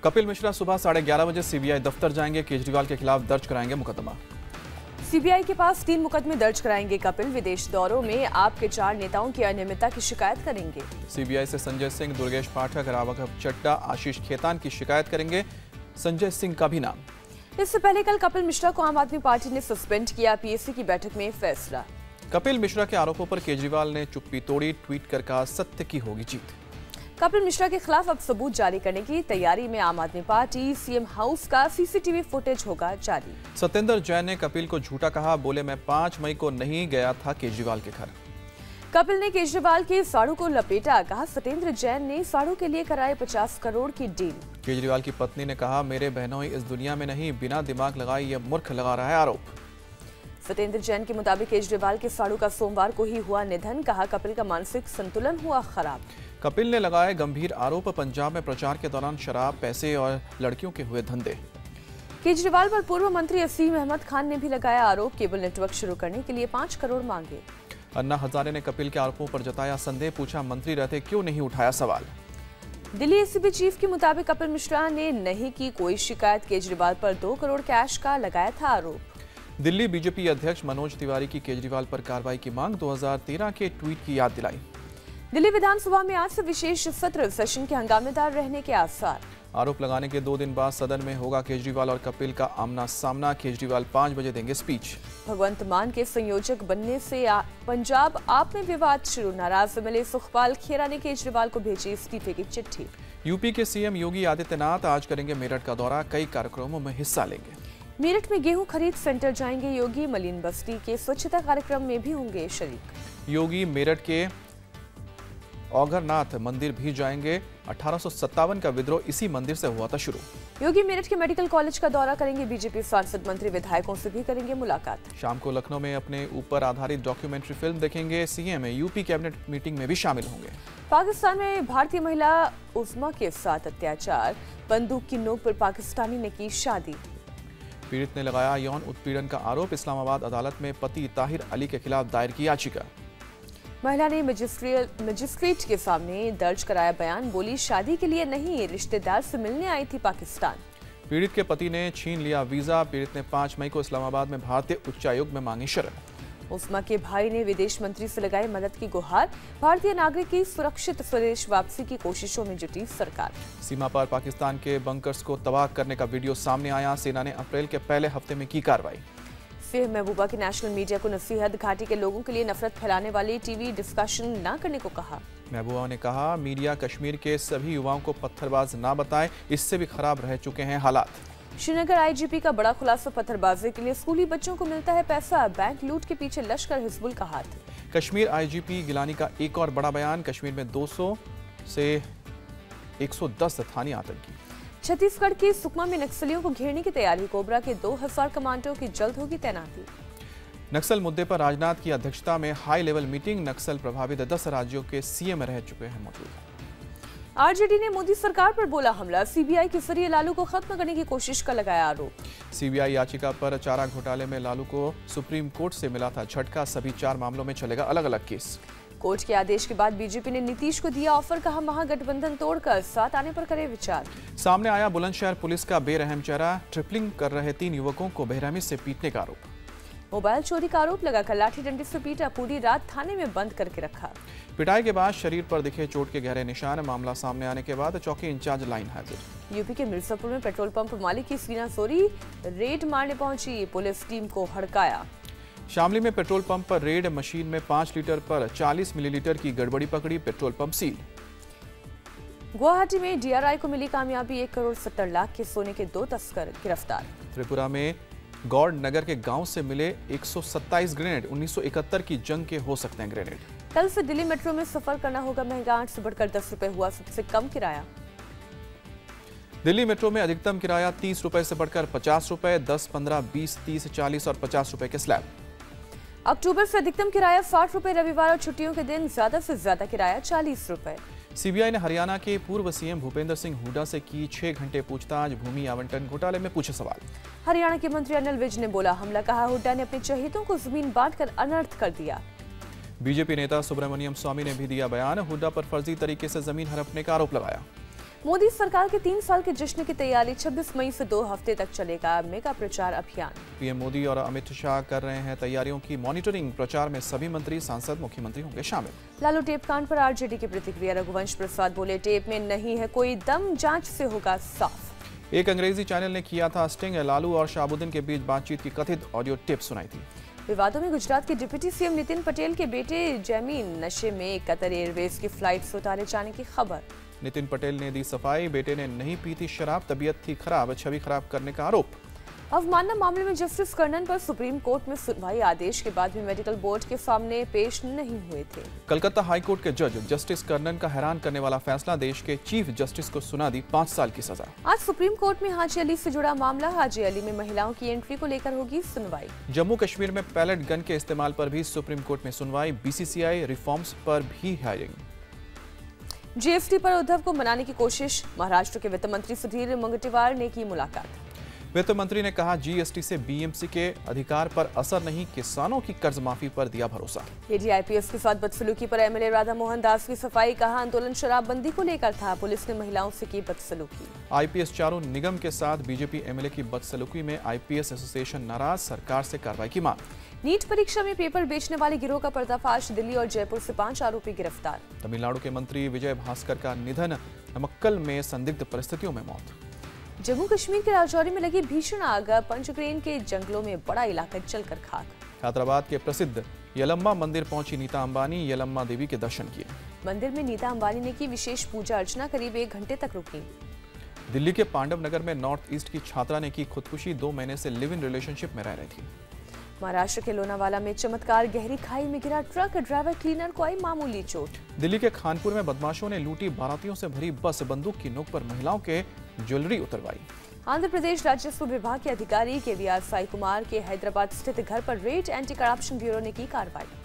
कपिल मिश्रा सुबह 11:30 बजे सीबीआई दफ्तर जाएंगे। केजरीवाल के खिलाफ दर्ज कराएंगे मुकदमा। सीबीआई के पास 3 मुकदमे दर्ज कराएंगे कपिल। विदेश दौरों में आपके 4 नेताओं की अनियमितता की शिकायत करेंगे। सीबीआई से संजय सिंह, दुर्गेश पाठक, राघव चड्डा, आशीष खेतान की शिकायत करेंगे। संजय सिंह का भी नाम। इससे पहले कल कपिल मिश्रा को आम आदमी पार्टी ने सस्पेंड किया। पीएसी की बैठक में फैसला। कपिल मिश्रा के आरोपों पर केजरीवाल ने चुप्पी तोड़ी। ट्वीट कर कहा, सत्य की होगी जीत। कपिल मिश्रा के खिलाफ अब सबूत जारी करने की तैयारी में आम आदमी पार्टी। सीएम हाउस का सीसीटीवी फुटेज होगा जारी। सत्येंद्र जैन ने कपिल को झूठा कहा। बोले, मैं 5 मई को नहीं गया था केजरीवाल के घर। कपिल ने केजरीवाल के साड़ू को लपेटा। कहा, सत्येंद्र जैन ने साड़ू के लिए कराए 50 करोड़ की डील। केजरीवाल की पत्नी ने कहा, मेरे बहनों इस दुनिया में नहीं, बिना दिमाग लगाए ये मूर्ख लगा रहा है आरोप। सत्येंद्र जैन के मुताबिक केजरीवाल के साड़ू का सोमवार को ही हुआ निधन। कहा, कपिल का मानसिक संतुलन हुआ खराब। कपिल ने लगाए गंभीर आरोप। पंजाब में प्रचार के दौरान शराब, पैसे और लड़कियों के हुए धंधे। केजरीवाल पर पूर्व मंत्री असीम अहमद खान ने भी लगाया आरोप। केबल नेटवर्क शुरू करने के लिए 5 करोड़ मांगे। अन्ना हजारे ने कपिल के आरोपों पर जताया संदेह। पूछा, मंत्री रहते क्यों नहीं उठाया सवाल। दिल्ली एसीबी चीफ के मुताबिक कपिल मिश्रा ने नहीं की कोई शिकायत। केजरीवाल पर 2 करोड़ कैश का लगाया था आरोप। दिल्ली बीजेपी अध्यक्ष मनोज तिवारी की केजरीवाल पर कार्रवाई की मांग। 2013 के ट्वीट की याद दिलाई। दिल्ली विधानसभा में आज से विशेष सत्र। सेशन के हंगामेदार रहने के आसार। आरोप लगाने के 2 दिन बाद सदन में होगा केजरीवाल और कपिल का आमना सामना। केजरीवाल 5 बजे देंगे स्पीच। भगवंत मान के संयोजक बनने से पंजाब आप में विवाद शुरू। नाराज एमएलए सुखपाल खेरा ने केजरीवाल को भेजी इस्तीफे की चिट्ठी। यूपी के सीएम योगी आदित्यनाथ आज करेंगे मेरठ का दौरा। कई कार्यक्रमों में हिस्सा लेंगे। मेरठ में गेहूं खरीद सेंटर जाएंगे योगी। मलिन बस्ती के स्वच्छता कार्यक्रम में भी होंगे शरीक। योगी मेरठ के औघरनाथ मंदिर भी जाएंगे। 1857 का विद्रोह इसी मंदिर से हुआ था शुरू। योगी मेरठ के मेडिकल कॉलेज का दौरा करेंगे। बीजेपी सांसद, मंत्री, विधायकों से भी करेंगे मुलाकात। शाम को लखनऊ में अपने ऊपर आधारित डॉक्यूमेंट्री फिल्म देखेंगे। सीएम यूपी कैबिनेट मीटिंग में भी शामिल होंगे। पाकिस्तान में भारतीय महिला उस्मा के साथ अत्याचार। बंदूक की नोक पर पाकिस्तानी ने की शादी। पीड़ित ने लगाया यौन उत्पीड़न का आरोप। इस्लामाबाद अदालत में पति ताहिर अली के खिलाफ दायर की याचिका। महिला ने मजिस्ट्रेट के सामने दर्ज कराया बयान। बोली, शादी के लिए नहीं, रिश्तेदार से मिलने आई थी पाकिस्तान। पीड़ित के पति ने छीन लिया वीजा। पीड़ित ने 5 मई को इस्लामाबाद में भारतीय उच्चायोग में मांगी शरण। उस्मा के भाई ने विदेश मंत्री से लगाई मदद की गुहार। भारतीय नागरिक की सुरक्षित स्वदेश वापसी की कोशिशों में जुटी सरकार। सीमा पर पाकिस्तान के बंकर्स को तबाह करने का वीडियो सामने आया। सेना ने अप्रैल के पहले हफ्ते में की कार्रवाई। सीएम महबूबा की नेशनल मीडिया को नसीहत। घाटी के लोगों के लिए नफरत फैलाने वाली टीवी डिस्कशन न करने को कहा। महबूबा ने कहा, मीडिया कश्मीर के सभी युवाओं को पत्थरबाज ना बताए, इससे भी खराब रह चुके हैं हालात। श्रीनगर आईजीपी का बड़ा खुलासा। पत्थरबाजी के लिए स्कूली बच्चों को मिलता है पैसा। बैंक लूट के पीछे लश्कर हिजबुल का हाथ। कश्मीर आईजीपी गिलानी का एक और बड़ा बयान। कश्मीर में 200 से 110 स्थानीय आतंकी। छत्तीसगढ़ की सुकमा में नक्सलियों को घेरने की तैयारी। कोबरा के 2000 कमांडो की जल्द होगी तैनाती। नक्सल मुद्दे पर राजनाथ की अध्यक्षता में हाई लेवल मीटिंग। नक्सल प्रभावित 10 राज्यों के सीएम रह चुके हैं मौजूद। आरजेडी ने मोदी सरकार पर बोला हमला। सीबीआई के जरिए लालू को खत्म करने की कोशिश का लगाया आरोप। सीबीआई याचिका पर चारा घोटाले में लालू को सुप्रीम कोर्ट से मिला था झटका। सभी 4 मामलों में चलेगा अलग अलग केस। कोर्ट के आदेश के बाद बीजेपी ने नीतीश को दिया ऑफर। कहा, महागठबंधन तोड़कर साथ आने पर करे विचार। सामने आया बुलंदशहर पुलिस का बेरहम चेहरा। ट्रिपलिंग कर रहे 3 युवकों को बेरहमी से पीटने का आरोप। मोबाइल चोरी का आरोप लगाकर लाठी डंडे से पीटा। पूरी रात थाने में बंद करके रखा। पिटाई के बाद शरीर पर दिखे चोट के गहरे निशान। मामला सामने आने के बाद चौकी इंचार्ज लाइन हाजिर। यूपी के मिर्जापुर में पेट्रोल पंप मालिक की सीना चोरी। रेड मारने पहुंची पुलिस टीम को हड़काया। शामली में पेट्रोल पंप पर रेड। मशीन में 5 लीटर पर 40 मिलीलीटर की गड़बड़ी पकड़ी। Petrol pump seal. गुवाहाटी में डीआरआई को मिली कामयाबी। 1 करोड़ 70 लाख के सोने के 2 तस्कर गिरफ्तार। त्रिपुरा में गौड़ नगर के गांव से मिले 127 ग्रेनेड। 1971 की जंग के हो सकते हैं ग्रेनेड। कल से दिल्ली मेट्रो में सफर करना होगा महंगा। 8 से बढ़कर 10 रुपए हुआ सबसे कम किराया। दिल्ली मेट्रो में अधिकतम किराया 30 रुपए से बढ़कर 50 रुपए। 10, 15, 20, 30, 40 और 50 रुपए के स्लैब। अक्टूबर से अधिकतम किराया 60 रुपए। रविवार और छुट्टियों के दिन ज्यादा से ज्यादा किराया 40 रुपए। सीबीआई ने हरियाणा के पूर्व सीएम भूपेंद्र सिंह हुड्डा से की 6 घंटे पूछताछ। भूमि आवंटन घोटाले में पूछे सवाल। हरियाणा के मंत्री अनिल विज ने बोला हमला। कहा, हुड्डा ने अपने चहेतों को जमीन बांटकर अनर्थ कर दिया। बीजेपी नेता सुब्रमण्यम स्वामी ने भी दिया बयान। हुड्डा पर फर्जी तरीके से जमीन हड़पने का आरोप लगाया। मोदी सरकार के 3 साल के जश्न की तैयारी 26 मई से 2 हफ्ते तक चलेगा मेगा प्रचार अभियान। पीएम मोदी और अमित शाह कर रहे हैं तैयारियों की मॉनिटरिंग। प्रचार में सभी मंत्री, सांसद, मुख्यमंत्री होंगे शामिल। लालू टेप कांड पर आरजेडी की प्रतिक्रिया। रघुवंश प्रसाद बोले, टेप में नहीं है कोई दम, जांच से होगा साफ। एक अंग्रेजी चैनल ने किया था स्टिंग। लालू और शाहबुद्दीन के बीच बातचीत की कथित ऑडियो टेप सुनाई थी। विवादों में गुजरात के डिप्टी सीएम नितिन पटेल के बेटे जैमीन नशे में कतर एयरवेज की फ्लाइट से उतारे जाने की खबर। नितिन पटेल ने दी सफाई, बेटे ने नहीं पी थी शराब, तबीयत थी खराब, छवि खराब करने का आरोप। अवमानना मामले में जस्टिस कर्णन पर सुप्रीम कोर्ट में सुनवाई। आदेश के बाद भी मेडिकल बोर्ड के सामने पेश नहीं हुए थे। कलकत्ता हाईकोर्ट के जज जस्टिस कर्णन का हैरान करने वाला फैसला। देश के चीफ जस्टिस को सुना दी 5 साल की सजा। आज सुप्रीम कोर्ट में हाजी अली से जुड़ा मामला। हाजी अली में महिलाओं की एंट्री को लेकर होगी सुनवाई। जम्मू कश्मीर में पैलेट गन के इस्तेमाल पर भी सुप्रीम कोर्ट में सुनवाई। बीसीसीआई रिफॉर्म्स पर भी हायरिंग। जीएसटी पर उद्धव को मनाने की कोशिश। महाराष्ट्र के वित्त मंत्री सुधीर मुंगटीवार ने की मुलाकात। वित्त मंत्री ने कहा, जीएसटी से बीएमसी के अधिकार पर असर नहीं, किसानों की कर्ज माफी पर दिया भरोसा। एडीआईपीएस के साथ बदसलूकी पर एमएलए राधा मोहन दास की सफाई। कहा, आंदोलन शराबबंदी को लेकर था, पुलिस ने महिलाओं से की बदसलूकी। आईपीएस चारों निगम के साथ बीजेपी एमएलए की बदसलूकी में आईपीएस एसोसिएशन नाराज, सरकार से कार्रवाई की मांग। नीट परीक्षा में पेपर बेचने वाले गिरोह का पर्दाफाश। दिल्ली और जयपुर से 5 आरोपी गिरफ्तार। तमिलनाडु के मंत्री विजय भास्कर का निधन। नमक्कल में संदिग्ध परिस्थितियों में मौत। जम्मू कश्मीर के राजौरी में लगी भीषण आग। पंचक्रेन के जंगलों में बड़ा इलाका जलकर खाक। हैदराबाद के प्रसिद्ध यलम्मा मंदिर पहुंची नीता अंबानी। यलम्मा देवी के दर्शन किए। मंदिर में नीता अंबानी ने की विशेष पूजा अर्चना। करीब 1 घंटे तक रुकी। दिल्ली के पांडव नगर में नॉर्थ ईस्ट की छात्रा ने की खुदकुशी। 2 महीने से लिव इन रिलेशनशिप में रह रही थी। महाराष्ट्र के लोनावाला में चमत्कार। गहरी खाई में गिरा ट्रक। ड्राइवर क्लीनर को आई मामूली चोट। दिल्ली के खानपुर में बदमाशों ने लूटी बारातियों से भरी बस। बंदूक की नोक पर महिलाओं के ज्वेलरी उतरवाई। आंध्र प्रदेश राजस्व विभाग के अधिकारी केवीआर साई कुमार के हैदराबाद स्थित घर पर रेड। एंटी करप्शन ब्यूरो ने की कार्रवाई।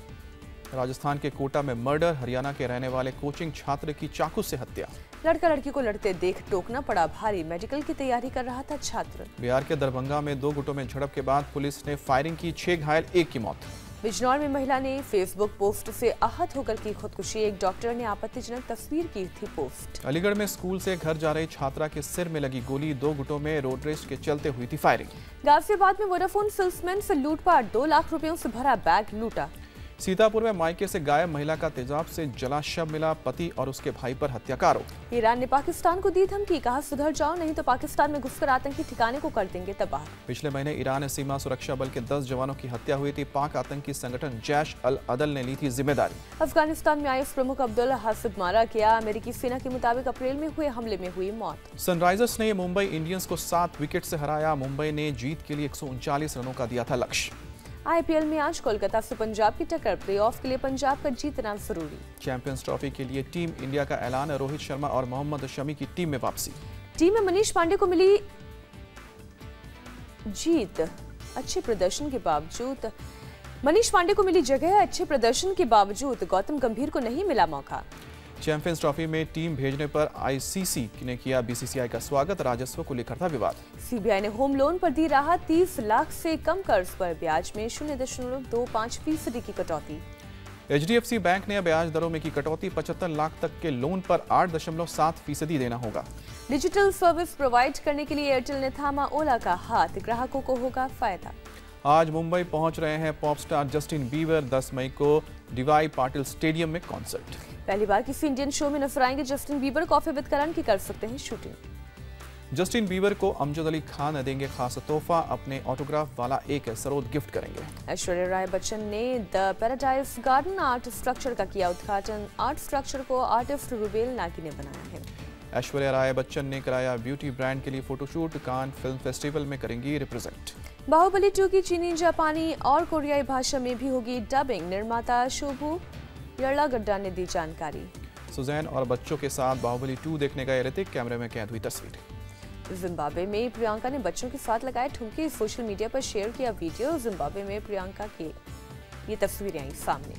राजस्थान के कोटा में मर्डर। हरियाणा के रहने वाले कोचिंग छात्र की चाकू से हत्या। लड़का लड़की को लड़ते देख टोकना पड़ा भारी। मेडिकल की तैयारी कर रहा था छात्र। बिहार के दरभंगा में 2 गुटों में झड़प के बाद पुलिस ने फायरिंग की। 6 घायल, 1 की मौत। बिजनौर में महिला ने फेसबुक पोस्ट से आहत होकर की खुदकुशी। एक डॉक्टर ने आपत्तिजनक तस्वीर की थी पोस्ट। अलीगढ़ में स्कूल से घर जा रही छात्रा के सिर में लगी गोली। 2 गुटों में रोड रेस के चलते हुई थी फायरिंग। गाजियाबाद में वोडाफोन सेल्समैन से लूटपाट। 2 लाख रुपयों से भरा बैग लूटा। सीतापुर में मायके से गायब महिला का तेजाब से जला शव मिला। पति और उसके भाई पर हत्या का आरोप। ईरान ने पाकिस्तान को दी धमकी। कहा, सुधर जाओ नहीं तो पाकिस्तान में घुसकर आतंकी ठिकाने को कर देंगे तबाह। पिछले महीने ईरान सीमा सुरक्षा बल के 10 जवानों की हत्या हुई थी। पाक आतंकी संगठन जैश अल अदल ने ली थी जिम्मेदारी। अफगानिस्तान में आईएस प्रमुख अब्दुल हासिद मारा गया। अमेरिकी सेना के मुताबिक अप्रैल में हुए हमले में हुई मौत। सनराइजर्स ने मुंबई इंडियंस को 7 विकेट से हराया। मुंबई ने जीत के लिए 139 रनों का दिया था लक्ष्य। आईपीएल में आज कोलकाता से पंजाब की टक्कर। प्लेऑफ के लिए पंजाब का जीतना जरूरी। चैंपियंस ट्रॉफी के लिए टीम इंडिया का ऐलान। रोहित शर्मा और मोहम्मद शमी की टीम में वापसी। टीम में मनीष पांडे को मिली जीत। अच्छे प्रदर्शन के बावजूद मनीष पांडे को मिली जगह। अच्छे प्रदर्शन के बावजूद गौतम गंभीर को नहीं मिला मौका। चैंपियंस ट्रॉफी में टीम भेजने पर आईसीसी ने किया बीसीसीआई का स्वागत। राजस्व को लेकर था विवाद। सीबीआई ने होम लोन पर दी राहत। 30 लाख से कम कर्ज पर ब्याज में 0.25% की कटौती। एचडीएफसी बैंक ने ब्याज दरों में की कटौती। 75 लाख तक के लोन पर 8.7% देना होगा। डिजिटल सर्विस प्रोवाइड करने के लिए एयरटेल ने थामा ओला का हाथ। ग्राहकों को होगा फायदा। आज मुंबई पहुंच रहे हैं पॉप स्टार जस्टिन बीबर। 10 मई को डीवाई पाटिल स्टेडियम में कॉन्सर्ट। पहली बार किसी इंडियन शो में नजर आएंगे जस्टिन बीबर। कॉफी विद करण की कर सकते हैं शूटिंग। जस्टिन बीबर को अमजद अली खान देंगे खास तोहफा। अपने ऑटोग्राफ वाला एक सरोद गिफ्ट करेंगे। ऐश्वर्या राय बच्चन ने the paradise garden art structure का किया उद्घाटन। आर्ट स्ट्रक्चर को आर्टिस्ट रुबेल नागी ने बनाया है। ऐश्वर्या राय बच्चन ने कराया ब्यूटी ब्रांड के लिए फोटोशूट। कान फिल्म फेस्टिवल में करेंगी रिप्रेजेंट। बाहुबली 2 की चीनी, जापानी और कोरियाई भाषा में भी होगी डबिंग। निर्माता शुभू यर्लागड्डा ने दी जानकारी। सुजैन और बच्चों के साथ बाहुबली 2 देखने गए ऋतिक। कैमरे में कैद हुई तस्वीर। जिम्बाब्वे में प्रियंका ने बच्चों के साथ लगाए ठुमके। सोशल मीडिया पर शेयर किया वीडियो। जिम्बाब्वे में प्रियंका की ये तस्वीरें आई सामने।